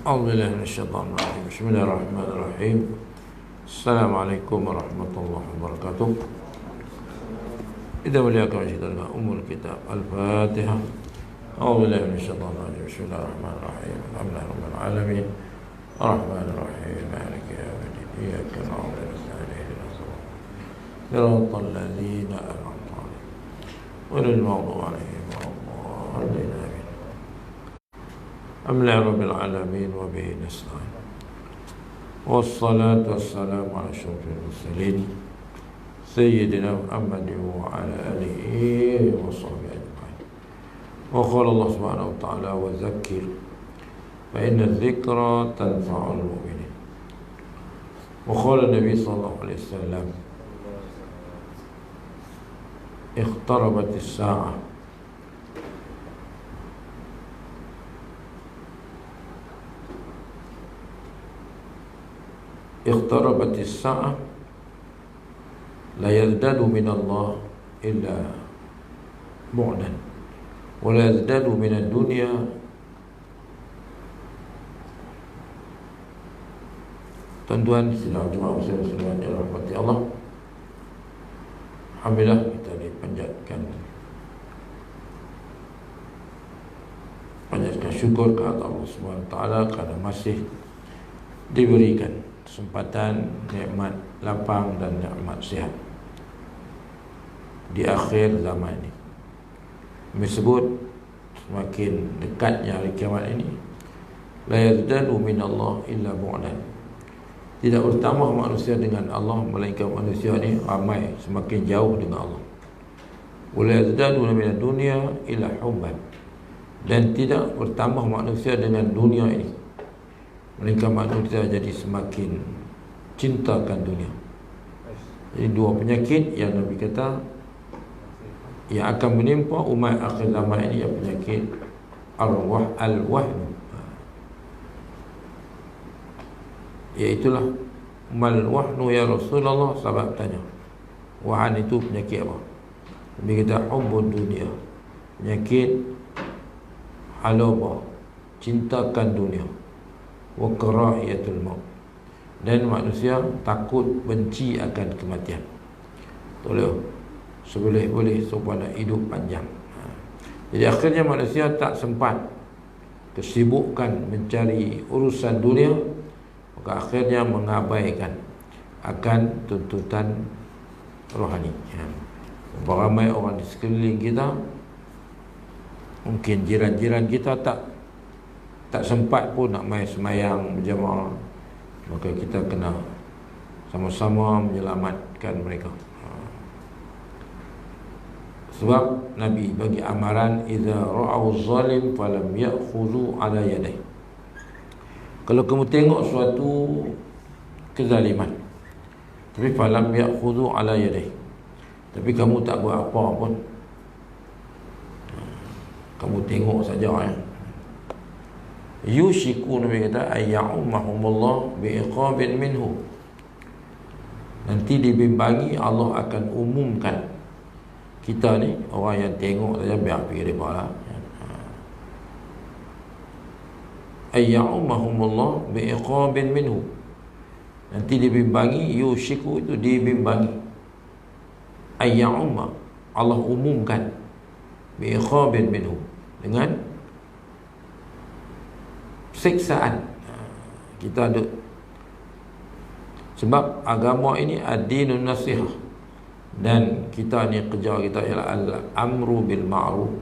A'udzubillahi minasyaitonir rajim. Bismillahirrahmanirrahim. Assalamualaikum warahmatullahi wabarakatuh. Kita muliakan kita Ummul Kitab Al-Fatihah. A'udzubillahi minasyaitonir rajim. Bismillahirrahmanirrahim. Alhamdulillahirabbil alamin. Arrahmanirrahim. Maliki yaumiddin. Iyyaka na'budu wa iyyaka nasta'in. Shiratal ladzina an'amta 'alaihim ghairil maghdubi 'alaihim waladdallin. Alhamdulillahi rabbil alamin wa bihi nasta'in. Wassalatu wassalamu ala asyrafil mursalin sayyidina Muhammadin wa ala alihi wa sahbihi ajma'in. Wa qala Allah subhanahu wa ta'ala wa zakkir fa inna dzikra tanfa'ul mu'minin. Wa qala Nabi sallallahu alaihi wasallam iqtarabatis sa'ah iqtarabatis sa'ah la yazdadu minallah illa bu'dan wa la yazdadu minad dunya tuan-tuan sidang jemaah muslimin yang dirahmati Allah. Alhamdulillah kita dipanjatkan syukur kepada Allah Subhanahu wa taala kerana masih diberikan kesempatan, nikmat lapang dan nikmat sihat di akhir zaman ini. Kami sebut semakin dekatnya hari kiamat ini, la yazdadu minallah illa bu'dan. Tidak bertambah manusia dengan Allah, melainkan manusia ini ramai semakin jauh dengan Allah. Wa la yazdadu minad dunya illa hubban. Dan tidak bertambah manusia dengan dunia ini, melainkan manusia jadi semakin cintakan dunia. Jadi dua penyakit yang Nabi kata yang akan menimpa umat akhir zaman ini, yang penyakit al-wahn, iaitulah mal wahnu ya Rasulullah. Sahabat tanya, wahan itu penyakit apa? Nabi kata hubbud dunia, penyakit halaba, cintakan dunia, wa karahiyatul maut, dan manusia takut benci akan kematian. Tolong seboleh-boleh supaya hidup panjang. Jadi akhirnya manusia tak sempat, kesibukkan mencari urusan dunia, maka akhirnya mengabaikan akan tuntutan rohani. Ramai orang di sekeliling kita, mungkin jiran-jiran kita tak sempat pun nak mai semayang berjamaah, maka kita kena sama-sama menyelamatkan mereka. Sebab Nabi bagi amaran, idza ra'au zalim falam ya'khudhu ala yadayhi. Kalau kamu tengok suatu kezaliman, tapi falam ya'khudhu ala yadayhi, tapi kamu tak buat apa pun, kamu tengok saja ya. Yushiku, Nabi kata, ayya'ummahumullah bi'iqabin minhu. Nanti dibimbangi, Allah akan umumkan kita ni, orang yang tengok saja biar pergi depa lah. Ayya'ummahumullah bi'iqabin minhu. Nanti dibimbangi, yushiku itu dibimbangi. Ayya'ummah, Allah umumkan, bi'iqabin minhu, dengan siksaan. Kita ada, sebab agama ini ad-dinun nasihah, dan kita ni kerja kita ialah al-amru bil ma'ruf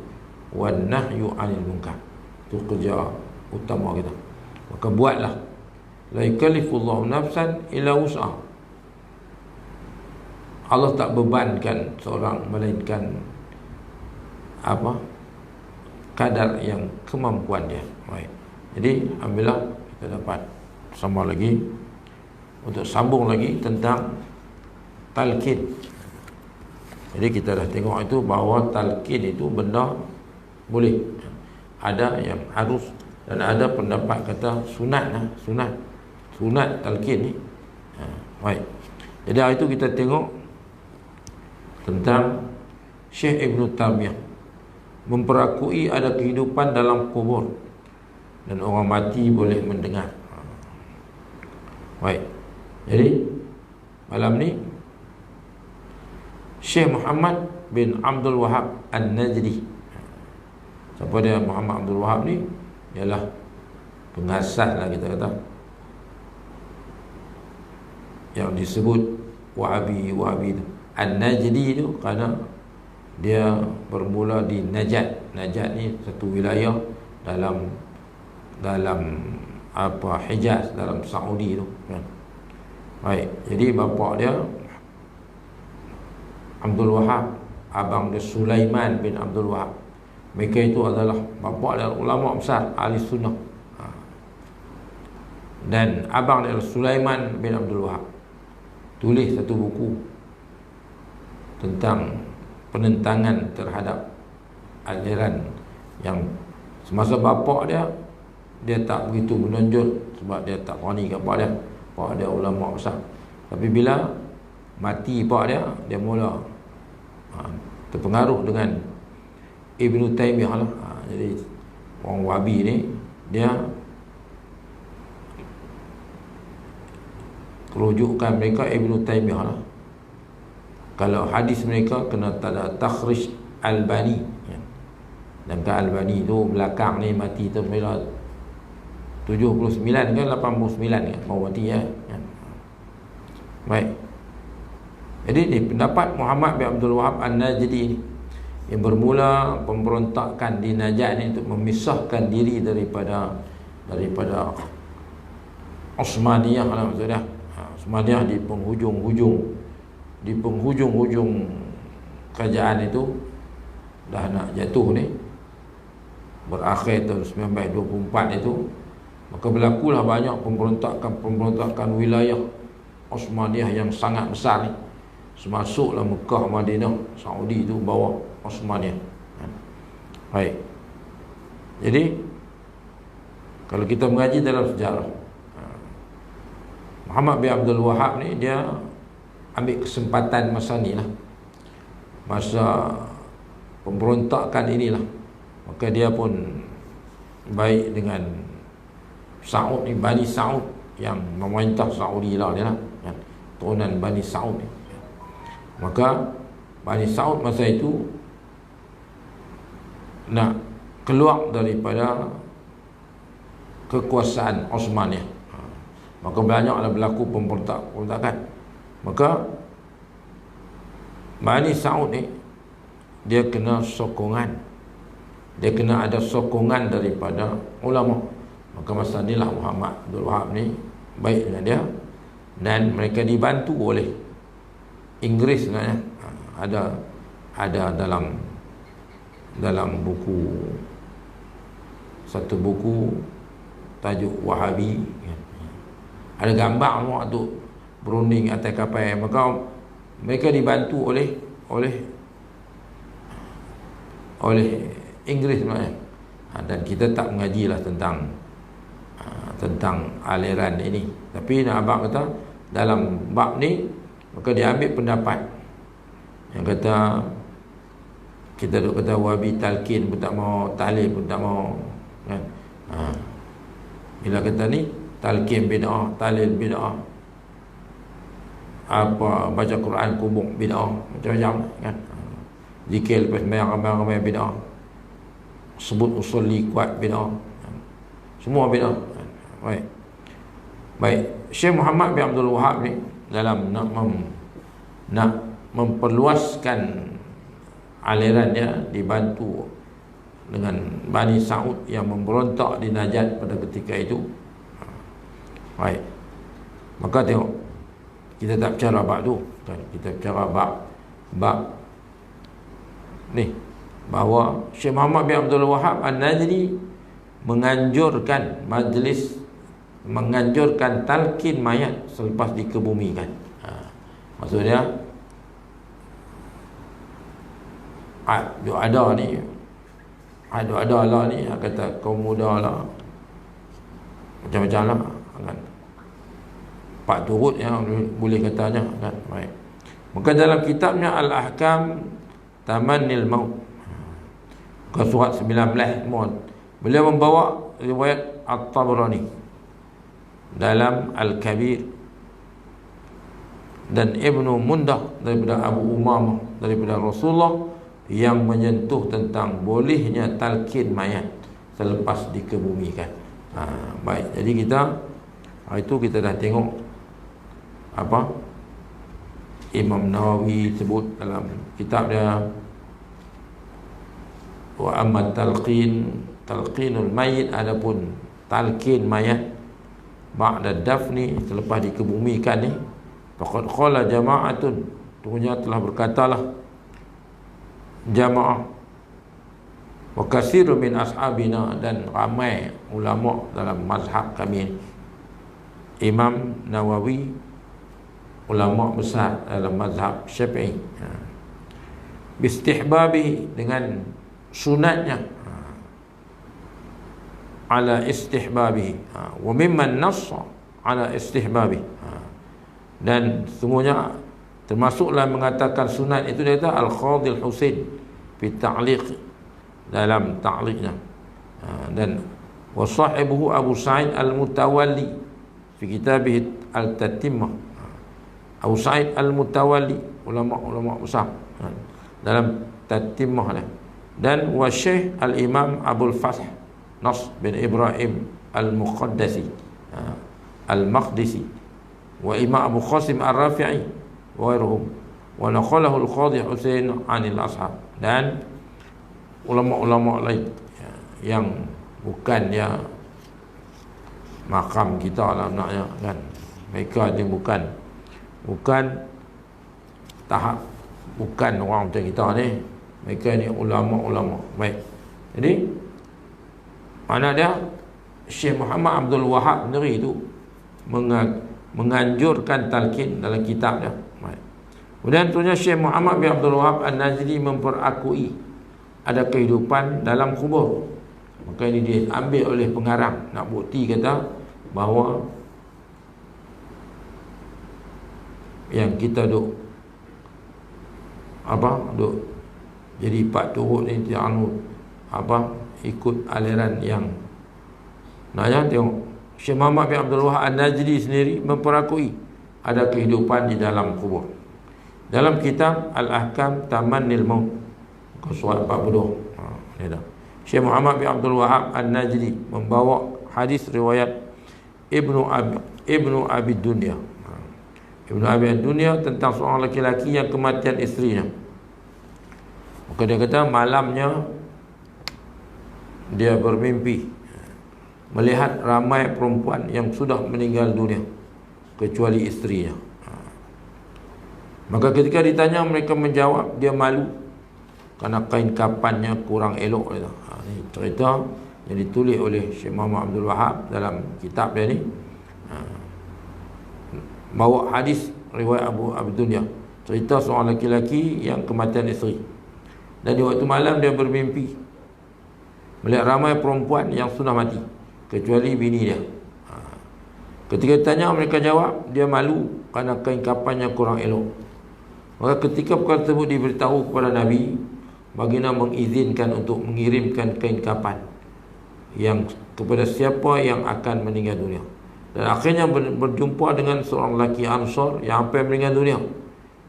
wan nahyu 'anil munkar. Itu kerja utama kita. Maka buatlah. La yukallifullahu nafsan illa wus'aha. Allah tak bebankan seorang melainkan apa? Kadar yang kemampuan dia. Baik. Jadi alhamdulillah kita dapat sama lagi untuk sambung lagi tentang talqin. Jadi kita dah tengok itu bahawa talqin itu benda boleh, ada yang harus, dan ada pendapat kata sunat lah, sunat talqin ni. Baik. Jadi hari itu kita tengok tentang Syekh Ibn Taymiyah memperakui ada kehidupan dalam kubur. dan orang mati boleh mendengar. Baik. Jadi malam ni Syekh Muhammad bin Abdul Wahab An-Najdi. Siapa dia Muhammad Abdul Wahab ni? Ialah pengasas lah kita kata, yang disebut Wahabi tu. An-Najdi tu kerana dia bermula di Najd. Najd ni satu wilayah dalam Hijaz, dalam Saudi tu kan. Baik, jadi bapa dia Abdul Wahab, abang dia Sulaiman bin Abdul Wahab. Mereka itu adalah bapa dia ulama besar ahli sunnah. Dan abang dia Sulaiman bin Abdul Wahab tulis satu buku tentang penentangan terhadap aliran yang semasa bapa dia tak begitu menonjol sebab dia tak berani kat pak dia. Pak dia ulama besar. Tapi bila mati pak dia mula terpengaruh dengan Ibn Taymiyah lah. Jadi orang Wahabi ni dia rujukan mereka Ibn Taymiyah lah. Kalau hadis mereka kena ada takhrij Albani ya. Dan ke Albani tu belakang ni mati tu bila 79 kan 89 kan mau mati ya. Baik. Jadi ni pendapat Muhammad bin Abdul Wahab An-Najdi ni yang bermula pemberontakan di Najd ni untuk memisahkan diri daripada Osmaniyah lah maksudnya. Osmaniyah di penghujung kerajaan itu dah nak jatuh ni, berakhir tahun 1924 itu, maka berlakulah banyak pemberontakan wilayah Osmaniyah yang sangat besar ni. Semasuklah Mekah, Madinah, Saudi itu bawah Osmaniyah. Baik. Jadi kalau kita mengaji dalam sejarah, Muhammad bin Abdul Wahab ni dia ambil kesempatan masa ni lah, masa pemberontakan inilah, maka dia pun baik dengan Saud ni, Bani Saud yang memerintah Saudi lah dia lah, turunan Bani Saud ni. Maka Bani Saud masa itu nak keluar daripada kekuasaan Osmaniyah. Maka banyaklah berlaku pemberontakan. Maka Bani Saud ni dia kena sokongan, dia kena ada sokongan daripada ulama. Maka masa inilah Muhammad Abdul Wahab ni baik dengan dia, dan mereka dibantu oleh Inggeris sebenarnya. Ada dalam buku, satu buku tajuk Wahabi, ada gambar semua tu berunding atas kapal. Maka mereka dibantu oleh Inggeris sebenarnya. Dan kita tak mengajilah tentang aliran ini. Tapi nak abang kata dalam bab ni, maka dia ambil pendapat yang kata, kita duk kata Wahabi talqin pun tak mau, tahlil pun tak mau kan. Bila kata ni talqin bid'ah, tahlil bid'ah, apa baca Quran kubuk bid'ah, macam-macam kan. Zikir lepas ramai-ramai bid'ah, sebut usul kuat bid'ah, semua bid'ah. Baik. Syekh Muhammad bin Abdul Wahab ni dalam nak memperluaskan aliran dia, dibantu dengan Bani Saud yang memberontak di Najd pada ketika itu. Baik. Maka tengok, kita tak bicara bab tu kan, kita bicara bab ni, bahawa Syekh Muhammad bin Abdul Wahab An-Najdi menganjurkan talqin mayat selepas dikebumikan. Maksudnya ada lah ni, kata kaum muda lah, macam-macam lah kan, pak turut yang boleh katanya kan. Baik. Maka dalam kitabnya Al-Ahkam Tamannil Maut, ke surat 19, Beliau membawa riwayat At-Tabrani dalam Al-Kabir, dan Ibnu Mundah daripada Abu Umamah daripada Rasulullah yang menyentuh tentang bolehnya talqin mayat selepas dikebumikan. Baik, jadi kita hari itu kita dah tengok apa Imam Nawawi sebut dalam kitab dia, wa amma talqinul mayit, adapun talqin mayat ba'da dafni, selepas dikebumikan ni, faqad qala jama'atun, tuhnya telah berkatalah jamaah, wa katsirun min ashabina, dan ramai ulama dalam mazhab kami. Imam Nawawi ulama besar dalam mazhab Syafi'i, bistihbabi, dengan sunatnya, ala istihbabi, wa mimman nassa ala istihbabi, dan semuanya termasuklah mengatakan sunat itu dia kata Al-Qadhi Al-Husain fi ta'liq, dalam ta'liqnya, dan wa sahibuhu Abu Sa'id Al-Mutawalli fi kitabih Al-Tatimmah. Abu Sa'id Al-Mutawalli ulama besar dalam Tatimmah dia, dan wa Syekh Al-Imam Abul Fath Nasr bin Ibrahim Al-Muqaddasi Al-Maqdisi, wa Imam Abu Qasim Ar-Rafi'i wa ghairuhum, wa naqalahu Al-Qadhi Husain 'anil ashab, dan ulama-ulama lain yang bukan ya makam kita lah naknya kan, mereka ni bukan tahap, bukan orang macam kita ni, mereka ni ulama-ulama. Baik, jadi mana dia Syekh Muhammad Abdul Wahab sendiri tu menganjurkan talqin dalam kitab dia. Baik. Kemudian tentunya Syekh Muhammad bin Abdul Wahab An-Najdi memperakui ada kehidupan dalam kubur. Maka ini diambil oleh pengarang nak bukti kata bahawa yang kita duk jadi pak turut ni ikut aliran yang jangan tengok Syekh Muhammad bin Abdul Wahab An-Najdi sendiri memperakui ada kehidupan di dalam kubur. Dalam kitab Al-Ahkam Tamannil Maut surat 40, Syekh Muhammad bin Abdul Wahab An-Najdi membawa hadis riwayat Ibnu Abi Dunya, Ibnu Abi Dunya, tentang seorang lelaki yang kematian isterinya. Maka dia kata malamnya dia bermimpi melihat ramai perempuan yang sudah meninggal dunia kecuali isterinya. Maka ketika ditanya, mereka menjawab dia malu kerana kain kapannya kurang elok. Ini cerita yang ditulis oleh Syekh Muhammad Abdul Wahab dalam kitab dia ni, bawa hadis riwayat Abu Dunya, cerita seorang lelaki yang kematian isteri, dan di waktu malam dia bermimpi melihat ramai perempuan yang sudah mati kecuali bini dia. Ketika ditanya, mereka jawab dia malu kerana kain kapannya kurang elok. Maka ketika perkara tersebut diberitahu kepada Nabi, baginda mengizinkan untuk mengirimkan kain kapan yang kepada siapa yang akan meninggal dunia. Dan akhirnya berjumpa dengan seorang lelaki Ansar yang hampir meninggal dunia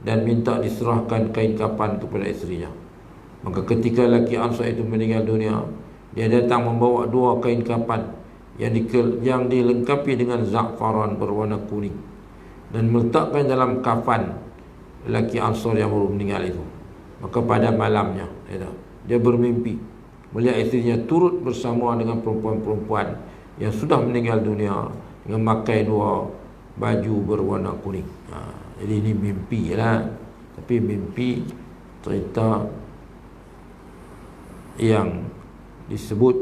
dan minta diserahkan kain kapan kepada isterinya. Maka ketika lelaki Ansar itu meninggal dunia, dia datang membawa 2 kain kapan yang dilengkapi dengan za'faran berwarna kuning, dan meletakkan dalam kafan lelaki Ansar yang baru meninggal itu. Maka pada malamnya dia bermimpi melihat isterinya turut bersama dengan perempuan-perempuan yang sudah meninggal dunia dengan memakai 2 baju berwarna kuning. Jadi ini mimpi lah, tapi mimpi cerita yang disebut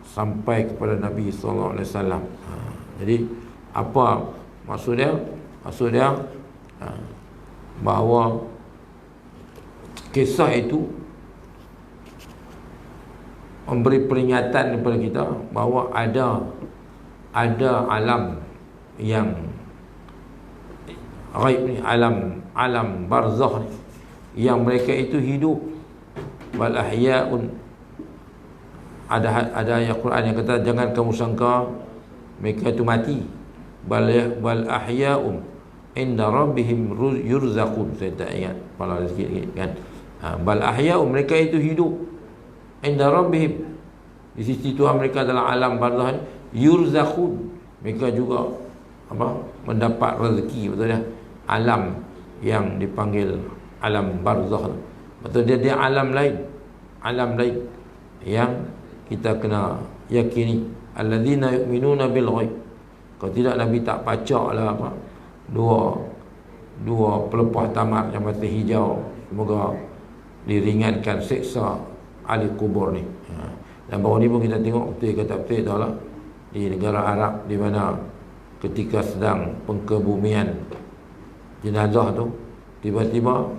sampai kepada Nabi sallallahu alaihi wasallam. Jadi apa maksud dia? Maksud dia bahawa kisah itu memberi peringatan kepada kita bahawa ada alam yang ghaib ni, alam barzakh yang mereka itu hidup, wal ahya'un ada ayat Quran yang kata jangan kamu sangka mereka itu mati, bal ahya'um inda rabbihim yurzaqun. Saya tak ingat kepala sikit kan. Bal ahya'um, mereka itu hidup, inda rabbihim, di sisi Tuhan mereka dalam alam barzakh, yurzaqun, mereka juga mendapat rezeki. Betul dah, alam yang dipanggil alam barzakh, betul dia alam lain yang kita kena yakini. Alladzina yu'minuna bil ghaib. Kalau tidak Nabi tak pacaklah dua pelepah tamat yang mati hijau, semoga diringankan seksa ahli kubur ni. Dan baru ni pun kita tengok betul kata betul dah lah, di negara Arab di mana ketika sedang pengkebumian jenazah tu tiba-tiba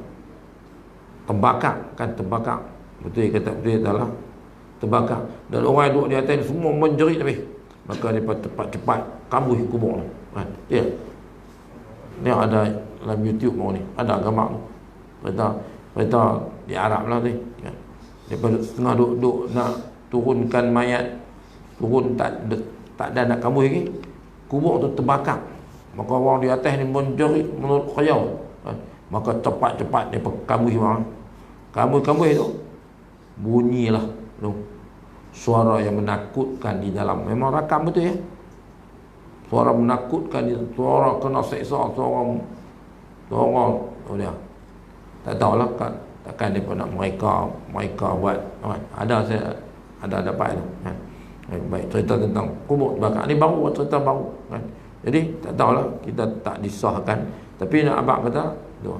terbakar, betul kata betul dah lah, terbakar, dan orang yang duduk di atas semua menjerit habis. Maka mereka cepat-cepat kambuh kubur ni kan. Ni ada dalam YouTube mau ni, ada gambar tu. Berita di Arab lah ni kan. Daripada setengah duduk nak turunkan mayat, turun tak ada nak kambuh lagi, kubur tu terbakar. Maka orang di atas ni menjerit menurut khayal kan. Maka cepat-cepat dia kambuh orang. Kambuh tu bunyilah tu suara yang menakutkan di dalam. Memang rakam betul ya, suara menakutkan, suara kena seksa, suara oh dia tak tahulah kan, takkan dia pun nak mereka buat kan. Saya ada dapat kan. Baik, cerita tentang kubur terbakar ni baru, cerita baru kan. Jadi tak tahulah, kita tak disahkan, tapi nak abang kata tu.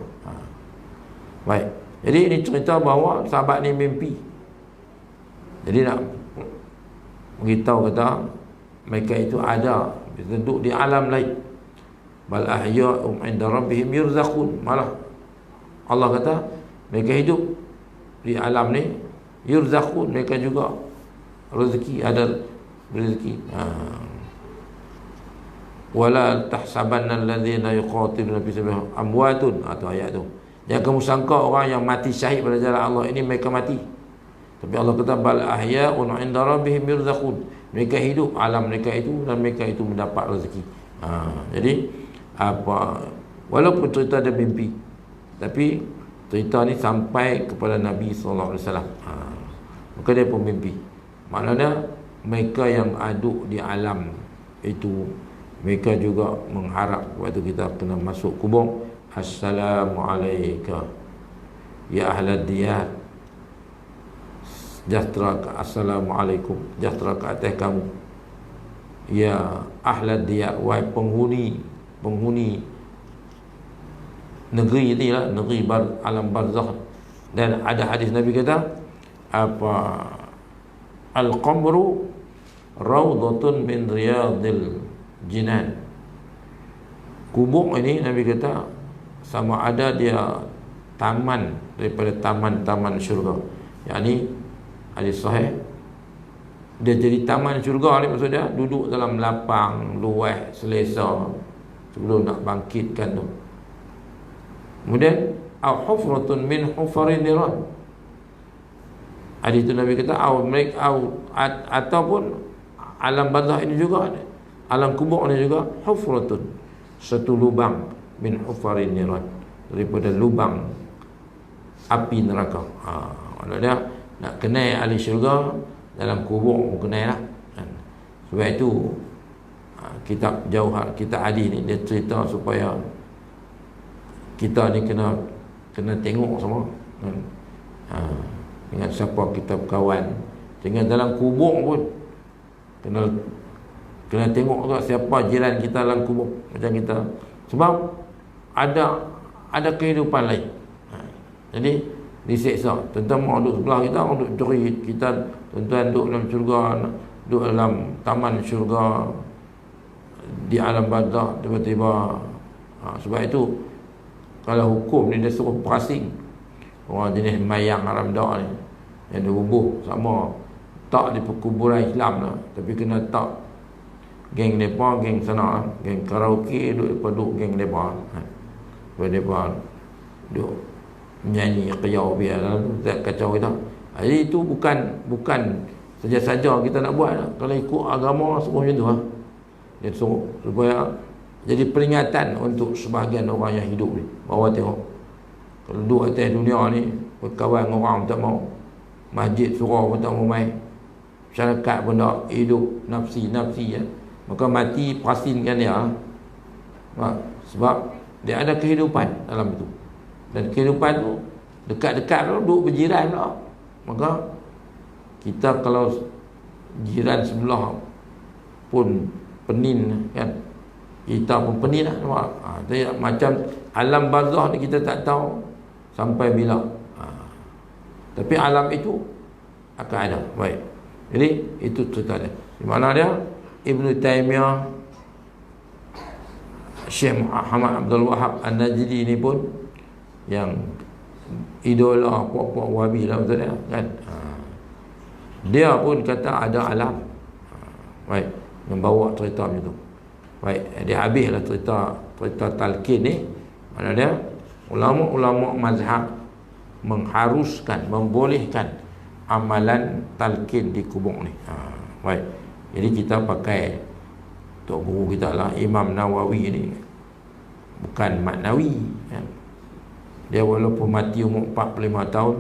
Baik, jadi ini cerita bahawa sahabat ni mimpi. Jadi nak beritahu kata mereka itu ada duduk di alam lain. Bal ahya'um 'inda rabbihim yurzaqun. Malah Allah kata mereka hidup di alam ni yurzaqun, mereka juga rezeki, ada rezeki. Wala tahsabanna alladhina yuqatiluna fi sabilillah amwatun, atau ayat tu. Jangan kamu sangka orang yang mati syahid pada jalan Allah ini mereka mati. Tapi Allah kata bal ahya'un 'inda rabbihim yurzaqun, mereka hidup alam mereka itu dan mereka itu mendapat rezeki. Jadi walaupun cerita ada mimpi, tapi cerita ni sampai kepada Nabi sallallahu alaihi wasallam. Maka dia pun mimpi. Maknanya mereka yang aduk di alam itu, mereka juga mengharap waktu kita kena masuk kubur, assalamualaikum ya ahlad diyar, sejahtera, assalamualaikum, sejahtera ke atas kamu ya ahlad diyar, wahai penghuni negeri ini lah, negeri alam barzakh. Dan ada hadis Nabi kata al-qabru rawdatun min riyadil jinan. Kubur ini Nabi kata sama ada dia taman daripada taman-taman syurga. Yakni hadis sahih, dia jadi taman syurga ni, maksud dia duduk dalam lapang, luas, selesa sebelum nak bangkitkan tu. Kemudian au hufratun min hufarin niran. Hadis itu Nabi kata ataupun alam barzakh ini juga, alam kubur ini juga hufratun, satu lubang, min hufarin niran, daripada lubang api neraka. Maksudnya nak kenal ahli syurga dalam kubur pun kenal lah kan. Sebab itu kitab Jauhar, kitab hadis ni dia cerita supaya kita ni kena tengok semua kan. Dengan siapa kita berkawan, dengan dalam kubur pun kena tengok juga siapa jiran kita dalam kubur macam kita, sebab ada kehidupan lain. Jadi diseksa, tuan-tuan mau duduk sebelah kita, orang duduk curi kita, tuan-tuan duduk dalam syurga, duduk dalam taman syurga di alam barzakh, tiba-tiba sebab itu kalau hukum ni dia suruh perasing orang jenis mayang haram dak ni yang dirubuh sama tak di perkuburan Islam lah, tapi kena tak geng depa, geng sana, geng karaoke duduk geng depa. Depa duduk menyanyi qiyau biar tak kacau kita. Jadi itu bukan saja kita nak buat lah. Kalau ikut agama suruh macam tu lah. Dia suruh supaya jadi peringatan untuk sebahagian orang yang hidup ni, bahawa tengok kalau duduk atas dunia ni berkawan dengan orang tak mau, masjid surau pun tak mau main, masyarakat pun tak hidup nafsi ya. Maka mati perasinkan dia. Sebab dia ada kehidupan dalam itu, dan kehidupan tu dekat-dekat tu duduk berjiran pula. Maka kita kalau jiran sebelah pun penin kan, kita pun penin lah, nampak? Macam alam barzah ni kita tak tahu sampai bila. Tapi alam itu akan ada. Baik. Jadi itu cerita dia. Di mana dia? Ibn Taymiyah, Syekh Muhammad Abdul Wahab An-Najdi ni pun yang idola puak-puak Wahabi lah, betul dia kan. Dia pun kata ada alam. Baik, yang bawa cerita macam tu. Baik, dia habislah cerita talqin ni. Mana dia? Ulama-ulama mazhab mengharuskan, membolehkan amalan talqin di kubur ni. Baik. Jadi kita pakai tok guru kita lah, Imam Nawawi ni bukan Maknawi kan. Dia walaupun mati umur 45 tahun,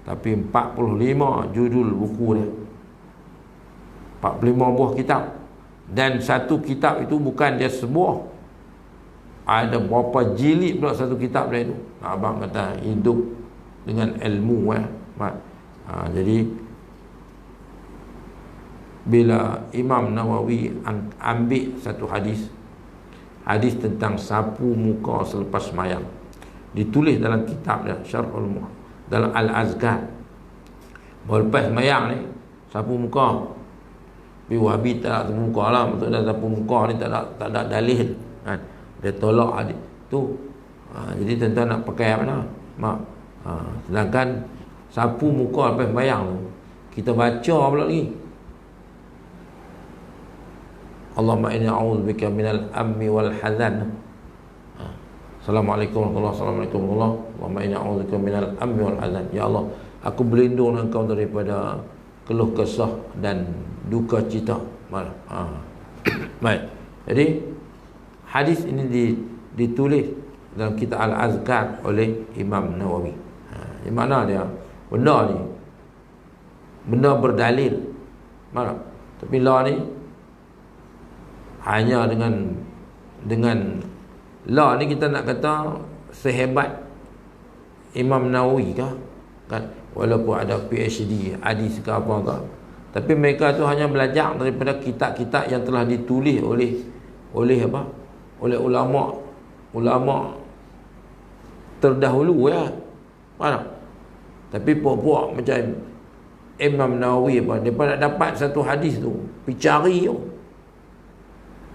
tapi 45 judul buku dia, 45 buah kitab. Dan satu kitab itu bukan dia sebuah, ada berapa jilid pula satu kitab dia itu. Abang kata hidup dengan ilmu jadi bila Imam Nawawi ambil satu hadis tentang sapu muka selepas sembahyang, ditulis dalam kitab dia Syarhul Muhadh, dalam Al-Azkar. Lepas sembahyang ni sapu muka. Tapi Wahabi tak nak sapu muka lah. Maksudnya sapu muka ni tak ada dalil kan. Dia tolak hadis tu. Jadi tuan-tuan nak pakai apa mana? Sedangkan sapu muka lepas sembahyang tu kita baca pula lagi, Allahumma inni a'udzubika minal ammi wal hazan. Assalamualaikum warahmatullahi wabarakatuh. Allahumma inni a'udzubika minal ammi wal hazan. Ya Allah, aku berlindung dengan Engkau daripada keluh kesah dan duka cita. Baik. Jadi hadis ini ditulis dalam kitab Al-Azkar oleh Imam Nawawi. Di mana dia? Benda ni benda berdalil. Mana? Tapi la ni hanya dengan la ni kita nak kata sehebat Imam Nawawi kah? Kan walaupun ada PhD hadis ke apa ke, tapi mereka tu hanya belajar daripada kitab-kitab yang telah ditulis oleh apa? Oleh ulama terdahulu ya. Mana? Tapi puak-puak macam Imam Nawawi apa, dia nak dapat satu hadis tu pergi cari tu.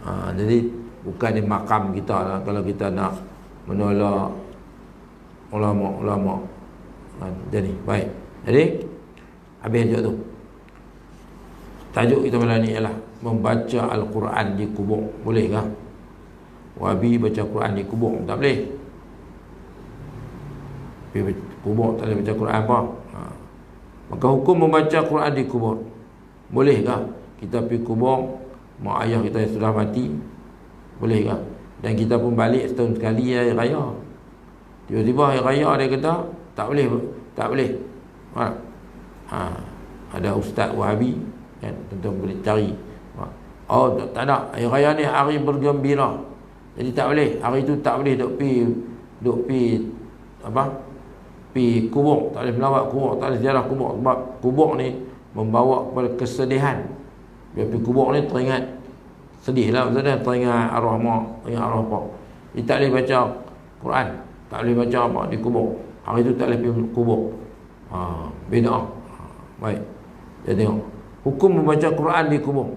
Jadi bukan di makam kita lah kalau kita nak menolak ulama-ulama. Jadi baik. Jadi habis je tu. Tajuk kita malam ni ialah membaca Al-Quran di kubur. Boleh kah? Wahabi baca Quran di kubur tak boleh. Kubur tak boleh baca Quran apa? Maka hukum membaca Quran di kubur, bolehkah kita pergi kubur mak ayah kita yang sudah mati? Bolehkah? Dan kita pun balik setahun sekali hari raya. Tiba-tiba hari raya dia kata tak boleh. Ada ustaz Wahabi kan, tentu boleh cari. Oh tak ada, hari raya ni hari bergembira, jadi tak boleh, hari tu tak boleh duk pi apa? Pi kubur, tak boleh melawat kubur, tak boleh ziarah kubur, sebab kubur ni membawa kepada kesedihan. Bila pergi kubur ni teringat sedih lah, maksudnya teringat arwah mak, teringat arwah apa. Dia tak boleh baca Quran, tak boleh baca apa di kubur, hari tu tak boleh pergi kubur. Bid'ah. Baik, jadi tengok hukum membaca Quran di kubur.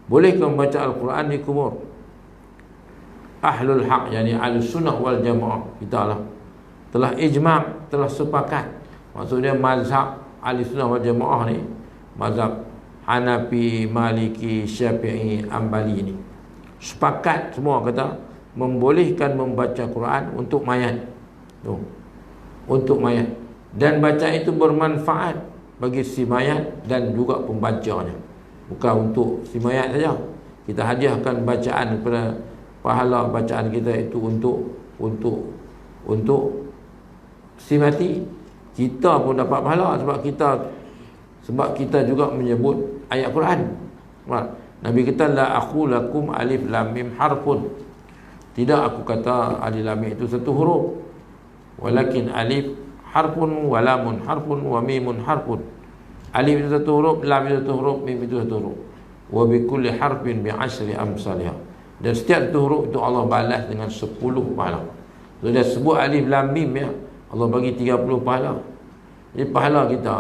Bolehkah membaca Al-Quran di kubur? Ahlul Haq, yakni Ahlus Sunnah wal Jamaah kita lah telah ijma', telah sepakat. Maksudnya mazhab Ahlus Sunnah wal Jamaah ni, mazhab Hanafi, Maliki, Syafi'i, Ambali ni sepakat semua kata membolehkan membaca Quran untuk mayat. Untuk mayat, dan baca itu bermanfaat bagi si mayat dan juga pembacanya. Bukan untuk si mayat saja. Kita hadiahkan bacaan kepada pahala bacaan kita itu untuk si mati. Kita pun dapat pahala sebab kita juga menyebut ayat Quran. Nabi kata la aqu lakum alif lam mim harfun. Tidak aku kata alif lam mim itu satu huruf. Walakin alif harfun wa lamun harfun wa mimun harfun. Alif itu satu huruf, lam itu satu huruf, mim itu satu huruf. Wa bi kulli harfin bi 10 amsalha. Dan setiap satu huruf itu Allah balas dengan 10 pahala. So dia sebut alif lam mim ya, Allah bagi 30 pahala. Jadi pahala kita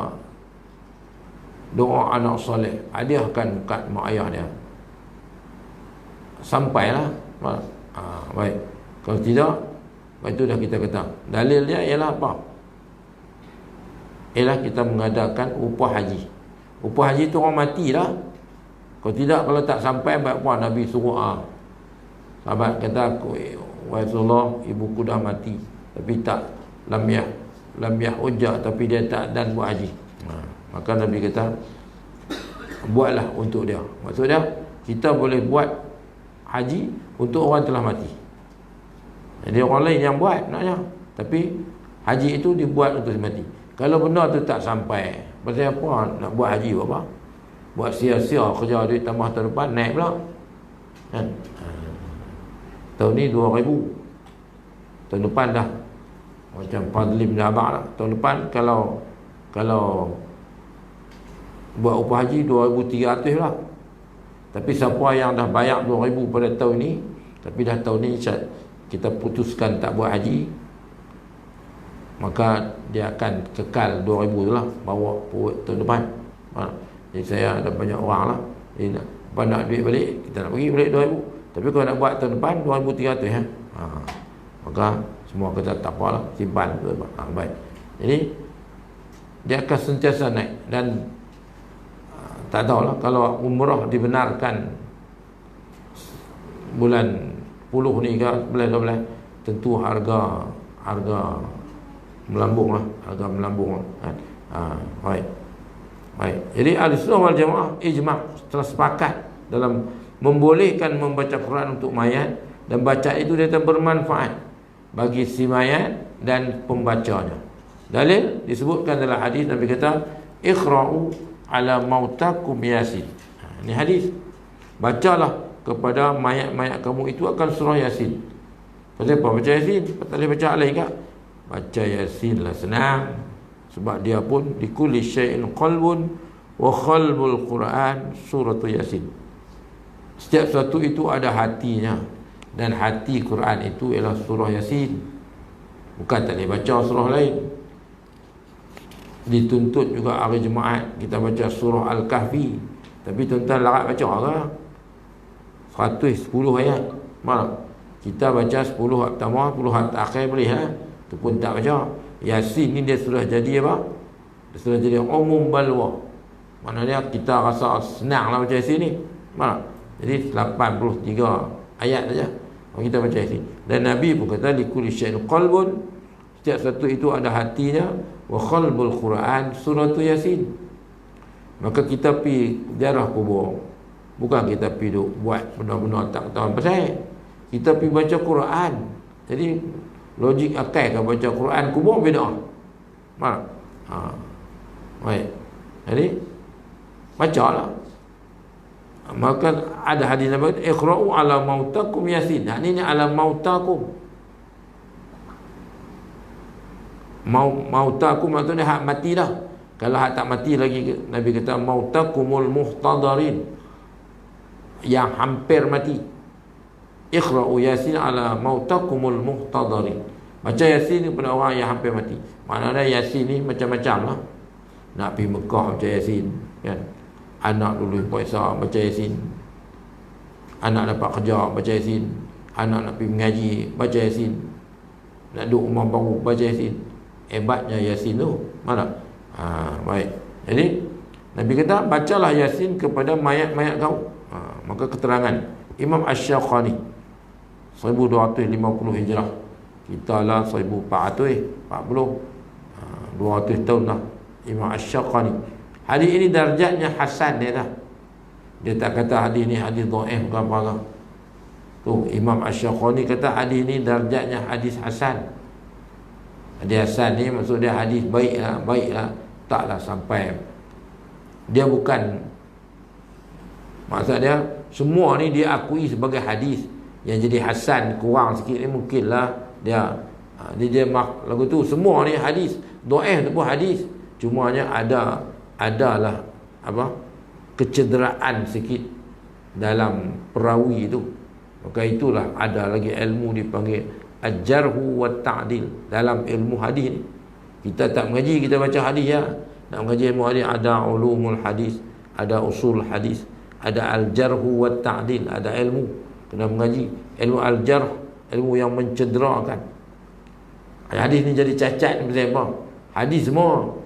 doa anak soleh, hadiahkan kat mak ayah dia, sampailah. Baik. Kalau tidak, itu dah kita kata dalil dia ialah apa? Ialah kita mengadakan upah haji. Upah haji tu orang mati lah. Kalau tidak, kalau tak sampai, baik puan Nabi suruh sahabat kata, wahai Rasulullah, ibuku dah mati, tapi tak lam hujjah, tapi dia tak dan buat haji. Maka Nabi kata, buatlah untuk dia. Maksudnya kita boleh buat haji untuk orang telah mati. Jadi orang lain yang buat naknya, tapi haji itu dibuat untuk mati. Kalau benda tu tak sampai, pasal apa nak buat haji buat apa? Buat sia-sia kerja duit tambah tahun depan naik pula. Kan? Tahun ni 2,000. Tahun depan dah macam Fadlim dah abang lah. Tahun depan kalau buat upah haji 2,300 lah. Tapi siapa yang dah bayar 2,000 pada tahun ni, tapi dah tahun ni kita putuskan tak buat haji, maka dia akan kekal 2,000 tu lah, bawa perut tahun depan. Jadi saya ada banyak orang lah, jadi nak duit balik, kita nak bagi balik 2,000. Tapi kalau nak buat tahun depan 2,300 ya. Maka semua kata tak apalah, simpan tu. Baik. Jadi dia akan sentiasa naik. Dan tak tahulah kalau umrah dibenarkan bulan 10 ni ke 11-12, tentu harga melambung lah, baik. Jadi Ahlussunnah wal Jamaah ijma' telah sepakat dalam membolehkan membaca Quran untuk mayat, dan baca itu dia bermanfaat bagi si mayat dan pembacanya. Dalil disebutkan dalam hadis, Nabi kata, iqra'u ala mautakum yasin. Ini hadis. Bacalah kepada mayat-mayat kamu itu akan surah Yasin. Pasal apa baca Yasin? Tak boleh baca lain tak? Baca Yasin lah senang. Sebab dia pun likulli syai'in qalbun wa qalbul Quran suratu Yasin. Setiap sesuatu itu ada hatinya, dan hati Quran itu ialah surah Yasin. Bukan tak boleh baca surah lain. Dituntut juga hari Jumaat kita baca surah Al-Kahfi, tapi tuan-tuan larat baca ke? 110 ayat. Mana? Kita baca 10 ayat pertama, 10 ayat akhir boleh itu pun tak baca. Yasin ni dia sudah jadi apa? Dia sudah jadi umum balwa. Maknanya kita rasa senanglah baca Yasin ni. Mana? Jadi 83 ayat saja kita baca Yasin. Dan Nabi pun kata likulli syai'in qalbun, setiap satu itu ada hatinya, wa qalbul Quran suratu Yasin. Maka kita pi ziarah kubur, bukan kita pi duk buat benda-benda tak tahu pasal. Kita pi baca Quran. Jadi logik akal kan baca Quran kubur beda. Mana? Baik. Jadi bacalah. Maka ada hadis Nabi, iqra'u ala mautakum Yasin. Ini ala mautakum. Mautakum maksudnya hak mati dah. Kalau hak tak mati lagi, Nabi kata mautakumul muhtadarin, yang hampir mati. Iqra'u Yasin ala mautakumul muhtadarin. Baca Yasin ni pada orang yang hampir mati. Maknanya Yasin ni macam-macam lah. Nak pergi Mekah baca Yasin, kan? Anak dulu puasa baca Yasin, anak dapat kerja baca Yasin, anak nak pergi mengaji baca Yasin, nak duduk rumah baru baca Yasin. Hebatnya Yasin tu. Mana? Baik. Jadi Nabi kata bacalah Yasin kepada mayat-mayat kau. Maka keterangan Imam Asy-Syafi'i 1250 Hijrah, kita lah 1440, 200 tahun lah Imam Asy-Syafi'i. Hadis ini darjatnya hasan dia dah. Dia tak kata hadis ni hadis dhaif ke apa. Tu Imam Asy-Syafi'i kata hadis ni darjatnya hadis hasan. Hadis hasan ni maksud dia hadis baiklah, taklah sampai. Dia bukan, maksud dia semua ni dia akui sebagai hadis. Yang jadi hasan kurang sikit ni mungkinlah dia lagu tu semua ni hadis. Dhaif tu pun hadis. Cumanya adalah apa? Kecederaan sikit dalam perawi itu. Maka itulah ada lagi ilmu dipanggil al-jarhu wa ta'dil dalam ilmu hadis ni. Kita tak mengaji, kita baca hadis ya. Nak mengaji ilmu hadis ada ulumul hadis, ada usul hadis, ada al-jarhu wa ta'dil, ada ilmu kena mengaji. Ilmu al-jarh, ilmu yang mencederakan. Hadis ni jadi cacat macam apa? Hadis semua.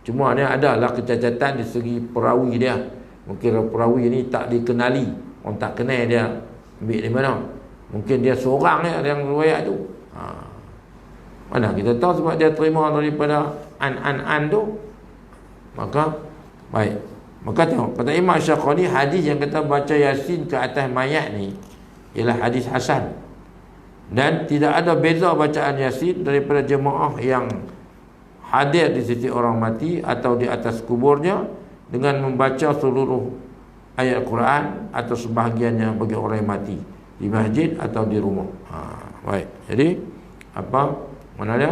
Cuma dia adalah kecacatan di segi perawi dia. Mungkin perawi ni tak dikenali, orang tak kenal dia ambil di mana. Mungkin dia seorang yang riwayat tu. Mana kita tahu sebab dia terima daripada an tu. Maka baik. Maka tengok kata Imam Syafi'i, hadis yang kata baca Yasin ke atas mayat ni ialah hadis hasan. Dan tidak ada beza bacaan Yasin daripada jemaah yang hadir di sisi orang mati atau di atas kuburnya dengan membaca seluruh ayat Quran atau sebahagiannya bagi orang yang mati di masjid atau di rumah. Baik. Jadi apa? Mana dia?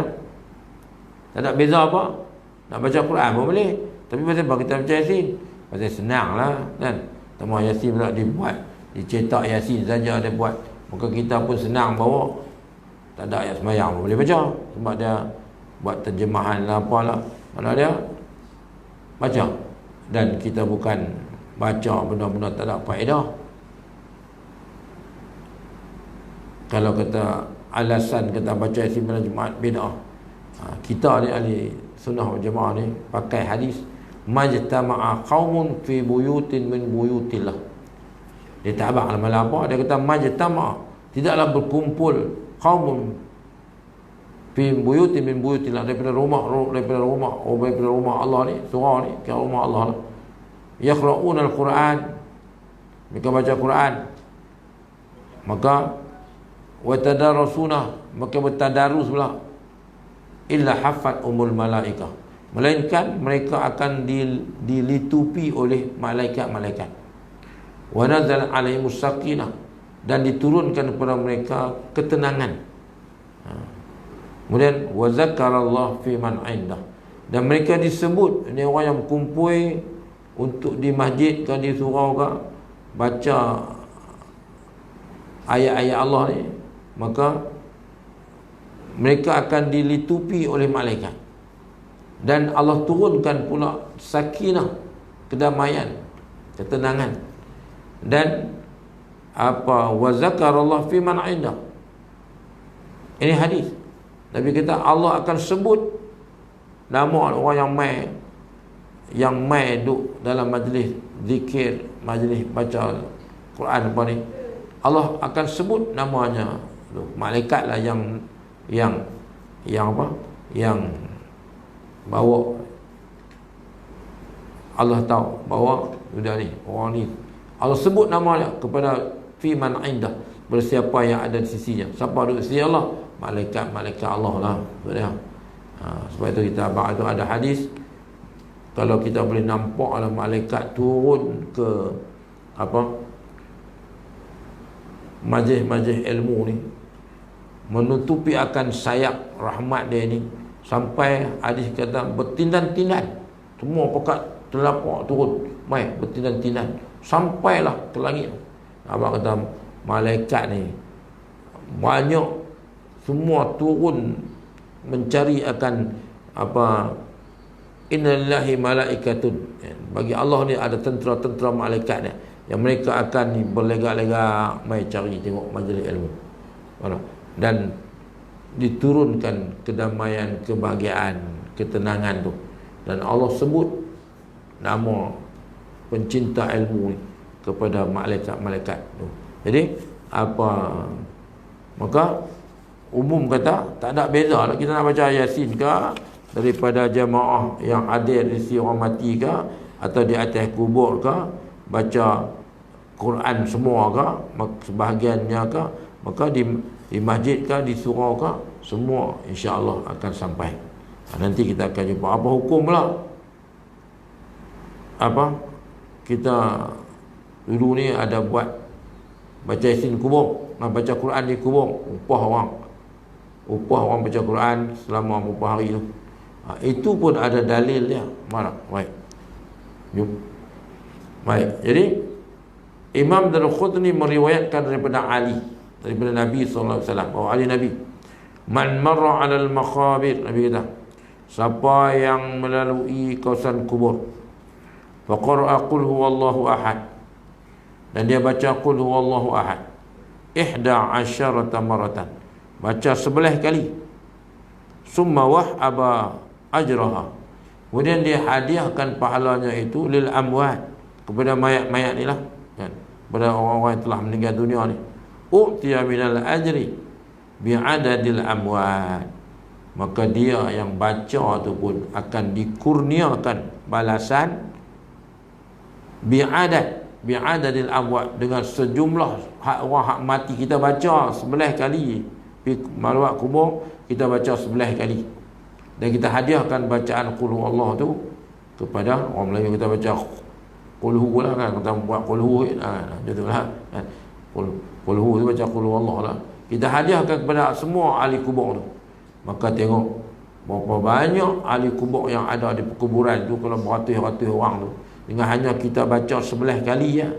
Tak ada beza apa? Nak baca Quran pun boleh. Tapi pasal apa kita baca Yasin? Pasal senanglah kan. Tema Yasin pula dibuat, dicetak Yasin saja dia buat. Maka kita pun senang bawa. Tak ada ayat sembahyang pun boleh baca. Sebab dia buat terjemahan lah apalah. Mana dia? Baca. Dan kita bukan baca benda-benda tak ada faedah. Kalau kata alasan kita baca Yasin pada Jumaat bid'ah. Kita ni ahli sunnah wal jamaah ni pakai hadis majtama'a qaumun fi buyutin min buyutillah. Dia tak abang malam apa, dia kata majtama'a, tidaklah berkumpul qaumun fi buyutin min buyutillah, daripada rumah Allah ni, surau ni ke rumah Allah lah. Yaqra'una al-Quran, mereka baca Quran. Maka wa tadarusuna, maka bertadarus pula. Illa hafat umul malaikah, melainkan mereka akan dilitupi oleh malaikat-malaikat. Wa nazal alaihimus sakinah, dan diturunkan kepada mereka ketenangan. Kemudian wa zakarallah fi man indah, dan mereka disebut, ini orang yang berkumpul untuk di masjid ke di surau ke baca ayat-ayat Allah ni, maka mereka akan dilitupi oleh malaikat. Dan Allah turunkan pula sakinah, kedamaian, ketenangan. Dan apa? Wa zakarallah fi man indah. Ini hadis. Nabi kata Allah akan sebut nama orang yang mai duduk dalam majlis zikir, majlis baca Quran apa ni. Allah akan sebut namanya. Malaikatlah yang apa? Yang bawa, Allah tahu bahawa sudah ni orang ni Allah sebut nama dia kepada fi man indah, bersiapa yang ada di sisinya. Siapa duduk sisi Allah? Malaikat Allah lah. Sebab itu kita abang itu ada hadis, kalau kita boleh nampak lah malaikat turun ke apa, majlis-majlis ilmu ni, menutupi akan sayap rahmat dia ni, sampai hadis kata bertindan-tindan, semua pekat telapak turun mai bertindan-tindan sampailah ke langit. Abang kata malaikat ni banyak, semua turun mencari akan apa, innalillahi malaikatun, bagi Allah ni ada tentera-tentera malaikat dia yang mereka akan berlegak-legak mai cari tengok majlis ilmu. Dan diturunkan kedamaian, kebahagiaan, ketenangan tu. Dan Allah sebut nama pencinta ilmu ni kepada malaikat-malaikat tu. Jadi apa, maka umum kata tak ada beza lah kita nak baca Yasin ke daripada jemaah yang hadir di sisi orang mati ke, atau di atas kubur ke, baca Quran semua ke, sebahagiannya ke, maka di masjid ke, di surau ke, semua insya-Allah akan sampai. Nanti kita akan jumpa apa hukum pula. Apa kita dulu ni ada buat baca Yasin kubur, baca Quran di kubur, upah orang baca Quran selama beberapa hari tu. Itu pun ada dalil dia. Mana? Baik. Jom. Baik. Jadi Imam Daruqutni meriwayatkan daripada Ali, daripada Nabi sallallahu alaihi wasallam, bahawa Ali Nabi, man marra 'alal maqabir, Nabi kata, siapa yang melalui kawasan kubur, faqara'a qul huwallahu ahad, dan dia baca qul huwallahu ahad 11 maratan, baca 11 kali, summa wahaba ajraha, kemudian dia hadiahkan pahalanya itu lil amwat, kepada mayat-mayat ni lah kan, kepada orang-orang yang telah meninggal dunia ni, u'tiya minal ajri bi'adadil amwat, maka dia yang baca tu pun akan dikurniakan balasan bi'adadil amwat, dengan sejumlah orang hak mati. Kita baca 11 kali malawat kubur, kita baca 11 kali, dan kita hadiahkan bacaan qul huwallah tu kepada orang Melayu. Kita baca qul hu lah kan, kita buat qul hu jadilah kan, qul hu tu baca qul huwallah lah, kita hadiahkan kepada semua ahli kubur tu. Maka tengok berapa banyak ahli kubur yang ada di perkuburan tu, kalau beratus-ratus orang tu, dengan hanya kita baca 11 kali ya,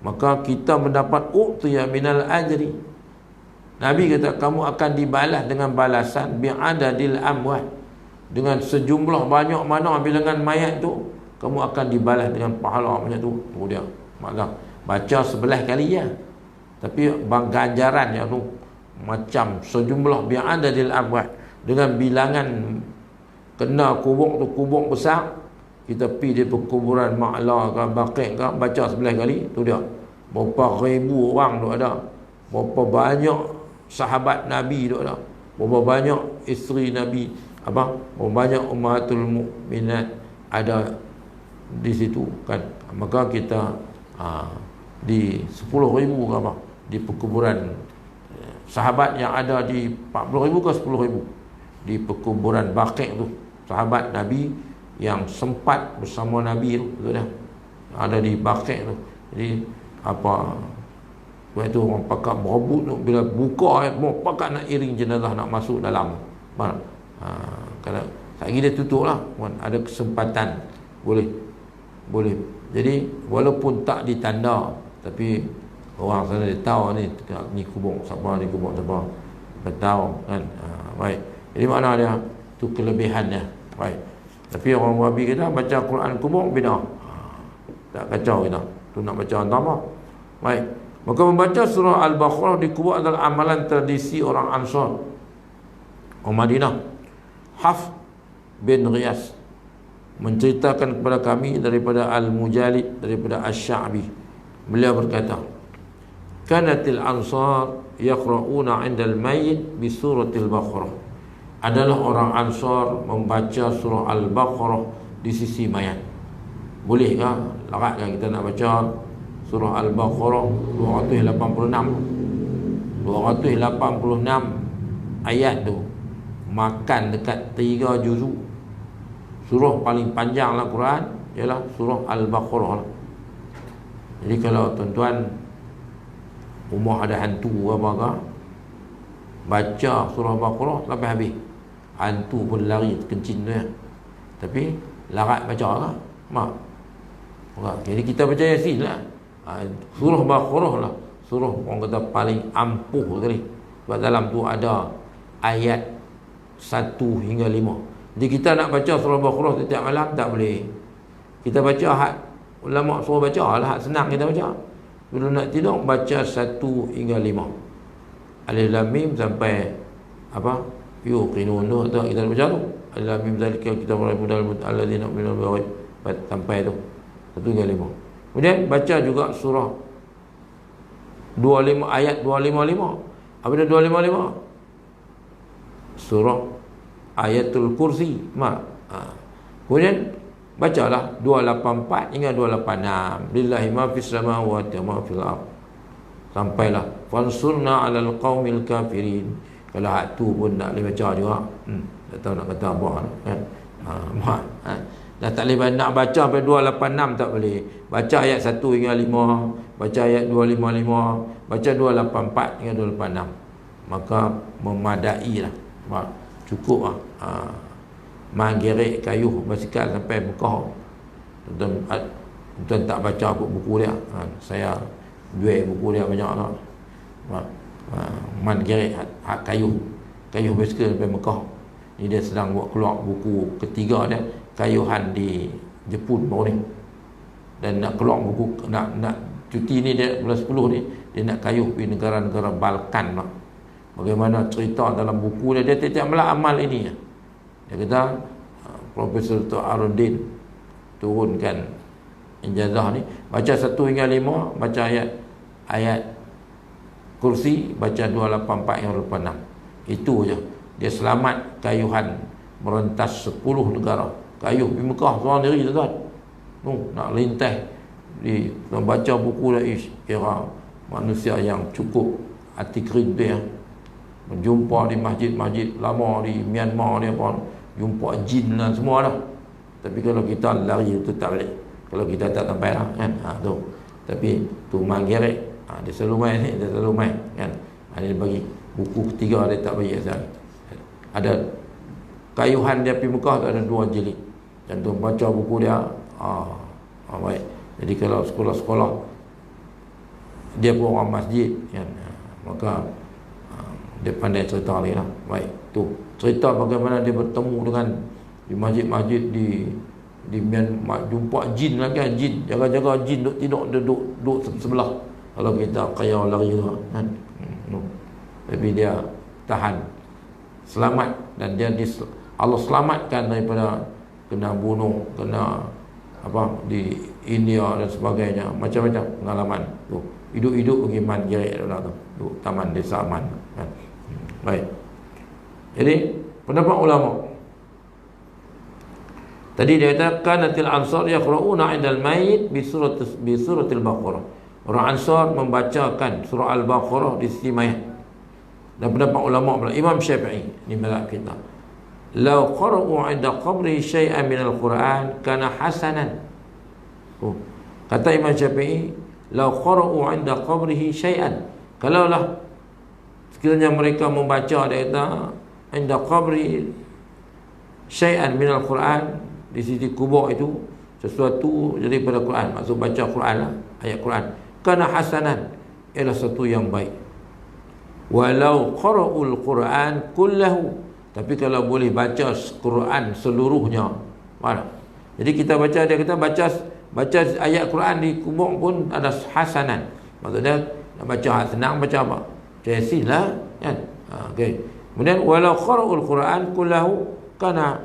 maka kita mendapat u'tiya minal ajri. Nabi kata kamu akan dibalas dengan balasan bi'adadil amwat, dengan sejumlah banyak mana bilangan mayat tu, kamu akan dibalas dengan pahala banyak tu. Tu dia. Maka baca 11 kali ya, tapi ganjaran yang tu macam sejumlah bi'adadil amwat, dengan bilangan kena kubur tu, kubur besar, kita pergi di perkuburan Ma'la ke Baqi' ke, baca 11 kali, tu dia. Berapa ribu orang tu ada, berapa banyak sahabat Nabi tu ada, berapa banyak isteri Nabi, berapa banyak ummatul mukminat ada di situ kan. Maka kita di 10,000 ke apa, di perkuburan sahabat yang ada di 40,000 ke 10,000 di perkuburan Baqi' tu, sahabat Nabi yang sempat bersama Nabi tu, betul dah, ada di Baqi' tu. Jadi apa, waktu orang pakat berebut tu, bila buka mau pakat nak iring jenazah nak masuk dalam. Kalau lagi dia tutup lah, ada kesempatan boleh. Jadi walaupun tak ditanda, tapi orang sana dia tahu ni kubur siapa, ni kubur siapa, tahu kan. Baik. Jadi mana dia tu kelebihannya. Baik. Tapi orang Wahabi kita baca Quran kubur bina. Tak kacau kita. Tu nak baca tambah. Baik. Maka membaca surah Al-Baqarah di kubur adalah amalan tradisi orang Ansar, orang Madinah. Hafs bin Riyas menceritakan kepada kami daripada Al-Mujalid, daripada Asy-Sya'bi. Beliau berkata, kanatil ansar yaqra'una 'inda al-mayyit bi suratil Baqarah. Adalah orang Ansar membaca surah Al-Baqarah di sisi mayat. Bolehkah? Laratkah kita nak baca surah Al-Baqarah 286 ayat tu, makan dekat 3 juzuk. Surah paling panjang dalam Quran ialah surah Al-Baqarah. Jadi kalau tuan-tuan rumah ada hantu apa ke, baca surah Al-Baqarah sampai habis, hantu pun lari kencing tu ya. Tapi larat baca lah. Jadi kita baca Yasin lah. Surah Baqarah lah surah orang kata paling ampuh sekali, sebab dalam tu ada ayat 1 hingga 5. Jadi kita nak baca surah Baqarah setiap malam tak boleh. Kita baca hak ulama suruh baca lah, hak senang kita baca. Bila nak tidur baca 1 hingga 5, Alif Lam Mim sampai apa, yuqinun tu kita baca tu, Alif Lam Mim zalikal kitabul la raiba fihi alladzina yu'minuna bil ghaib, sampai tu 1 hingga 5. Kemudian baca juga surah 25 ayat 255. Apa dia 255? Surah ayatul kursi. Kemudian bacalah 284 hingga 286. Lillahi ma fis samawati wa ma fil ardh. Sampailah fansurna 'alal qaumil kafirin. Kalau hak tu pun tak boleh baca juga. Tak tahu nak kata apa kan. Dah tak boleh nak baca sampai 286 tak boleh. Baca ayat 1 hingga 5, baca ayat 255, baca 284 hingga 286. Maka memadailah. Cukup manggerek kayuh basikal sampai Mekah. Tuan tak baca buku dia. Saya jual buku dia banyak tak. Manggerek hak kayuh basikal sampai Mekah. Ni dia sedang buat keluar buku ketiga dia, kayuhan di Jepun baru ni. Dan nak keluar buku, nak cuti ni dia bulan 10 ni, dia nak kayuh pergi negara-negara Balkan lah. Bagaimana cerita dalam buku dia tiap-tiap malam amal ini. Dia kata Profesor Dr. Arundin turunkan ijazah ni, baca 1 hingga 5, baca ayat kursi, baca 284 hingga 286. Itu je. Dia selamat kayuhan merentas 10 negara. Kayuh di Mekah seorang diri tuan. Nak lintas di baca buku dia, kira manusia yang cukup hati kering dia. Berjumpa di masjid-masjid lama di Myanmar dia pun jumpa jin dan semua dah. Tapi kalau kita lari itu tak boleh. Kalau kita tak sampai lah kan. Tu. Tapi tu manggerek. Dia selalu main ni, dia selalu main kan. Dia bagi buku ketiga dia tak bagi asal. Ada kayuhan dia pergi Mekah tu ada 2 jilid. Dan tu baca buku dia baik. Jadi kalau sekolah-sekolah dia pun orang masjid kan, maka dia pandai cerita ni lah. Baik, tu cerita bagaimana dia bertemu dengan di masjid-masjid di Myanmar, jumpa jin lah kan. Jin, jaga-jaga jin duduk sebelah. Kalau kita kaya lari tu kan. Tapi dia tahan, selamat. Dan dia Allah selamatkan daripada kena bunuh, kena di India dan sebagainya, macam-macam pengalaman tu. Hidup-hidup pergi Manggerek tu, Taman Desa Aman kan. Baik. Jadi pendapat ulama tadi dia kata kanatil ansar yaqra'una 'indal mayit bi suratil Baqarah. Orang Ansar membacakan surah Al-Baqarah di sisi mayat. Dan pendapat ulama pula Imam Syafi'i ni mazhab kita, law qara'u 'inda qabri syai'an min al-Quran kana hasanan. Kata Imam Syafi'i, law qara'u 'inda qabrihi syai'an, kalaulah sekiranya mereka membaca, dia kata 'inda qabri syai'an min al-Quran, di sisi kubur itu sesuatu daripada Quran, maksud baca Quran lah, ayat Quran, kana hasanan, ialah sesuatu yang baik. Walau qara'ul Quran kullahu, tapi kalau boleh baca Quran seluruhnya, mana? Jadi kita baca, dia kata baca ayat Quran di kubur pun ada hasanan. Maksudnya nak baca senang, baca apa? Yasin lah kan. Okey. Kemudian walau qara'ul Quran kullahu kana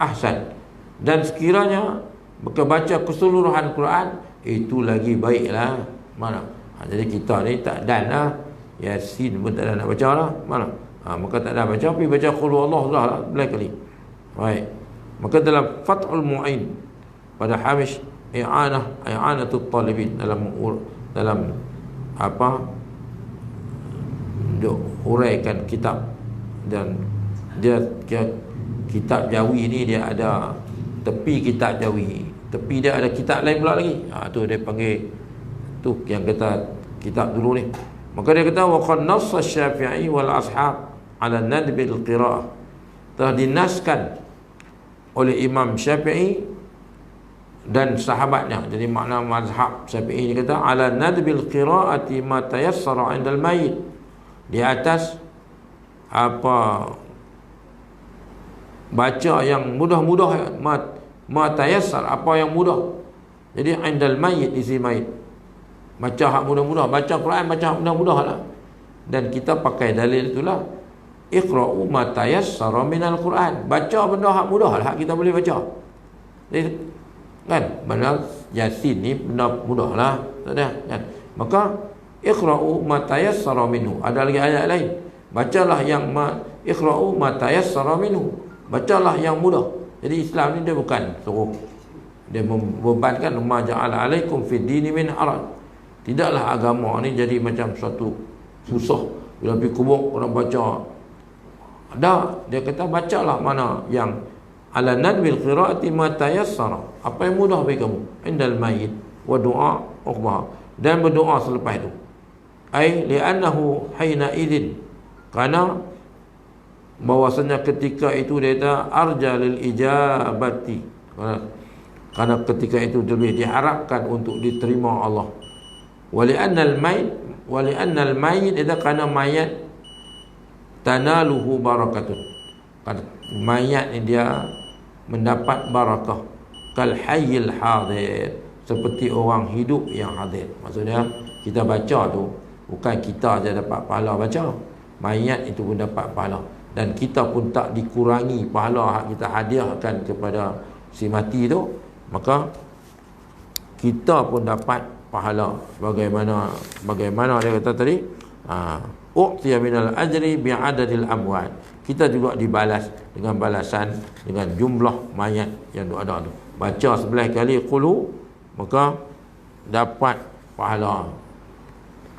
ahsan, dan sekiranya baca keseluruhan Quran itu lagi baiklah. Mana? Jadi kita ni tak dan lah, Yasin pun tak ada nak baca lah. Mana? Maka tak ada baca, tapi baca qul huwallahu dah lah belas kali. Baik. Maka dalam Fathul Mu'in pada hamish i'anatul talibin, dalam apa dia huraikan kitab, dan dia kitab Jawi ni dia ada tepi kitab Jawi, tepi dia ada kitab lain pula lagi. Tu dia panggil tu yang kata kitab dulu ni. Maka dia kata wa qad nassa Syafi'i wal ashab ala nadbil qira'ah, telah dinaskan oleh Imam Syafi'i dan sahabatnya. Jadi makna mazhab Syafi'i ni kata ala nadbil qira'ati ma tayassara 'indal mayit, di atas apa baca yang mudah-mudah, ma tayassar, apa yang mudah. Jadi 'indal mayit, isi mayit, baca hak mudah-mudah, baca Quran baca hak mudah-mudah lah. Dan kita pakai dalil itulah, iqra'u ma tayassara minal Quran, baca benda hak mudah lah, kita boleh baca. Jadi, kan, benda Yasin ni benda mudah lah, tak ada kan. Maka iqra'u ma tayassara minhu, ada lagi ayat lain, Bacalah yang iqra'u ma tayassara minhu. Bacalah yang mudah. Jadi Islam ni dia bukan suruh, dia membebankan ma ja'ala alaikum fid dini min haraj. Tidaklah agama ni jadi macam suatu susah. Bila pergi kubur kena baca. Ada, dia kata bacalah mana yang ala nadbil qiraati ma tayassara, apa yang mudah bagi kamu, indal mayit wa du'a ukhbaha, dan berdoa selepas itu. Ai li'annahu hina idzin, kerana bahwasanya ketika itu dia kata arja lil ijabati, kerana ketika itu lebih diharapkan untuk diterima Allah. Wa li'annal mayit itu kerana mayat tanaluhu barakatun, mayat ni dia mendapat barakah, kal hayyil hadir, seperti orang hidup yang hadir. Maksudnya kita baca tu bukan kita saja dapat pahala baca, mayat itu pun dapat pahala, dan kita pun tak dikurangi pahala kita hadiahkan kepada si mati tu, maka kita pun dapat pahala. Bagaimana dia kata tadi, u'tiya minal ajri bi'adadil amwat, kita juga dibalas dengan balasan dengan jumlah mayat yang ada tu. Baca 11 kali qulu, maka dapat pahala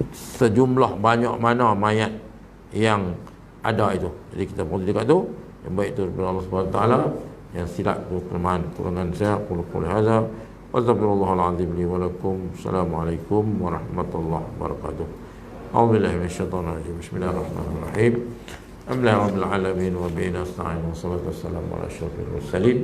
sejumlah banyak mana mayat yang ada itu. Jadi kita perlu dekat tu. Yang baik itu daripada Allah Subhanahu Wa Taala, yang silap kelemahan kurangan saya qul hadza wa astaghfirullahal azim li wa lakum. Assalamualaikum warahmatullahi wabarakatuh. A'udzubillahi minasyaitonir rajim. Bismillahirrahmanirrahim. Alhamdulillahi rabbil alamin wa bihi nasta'in wa salatu wassalamu ala asyrafil mursalin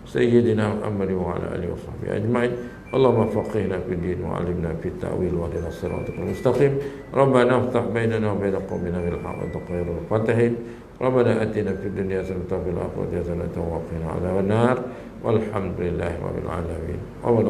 sayyidina Muhammad wa ala alihi wa sahbihi ajma'in. Allahumma faqihna fid din wa 'allimna fit ta'wil wa hdina siratal mustaqim. Rabbana iftah bainana wa bain qaumina bil haqqi wa khairul fatihin. Rabbana atina fid dunya hasanatan wa fil akhirati hasanatan wa qina adzaban nar. Walhamdulillahi rabbil alamin. Wa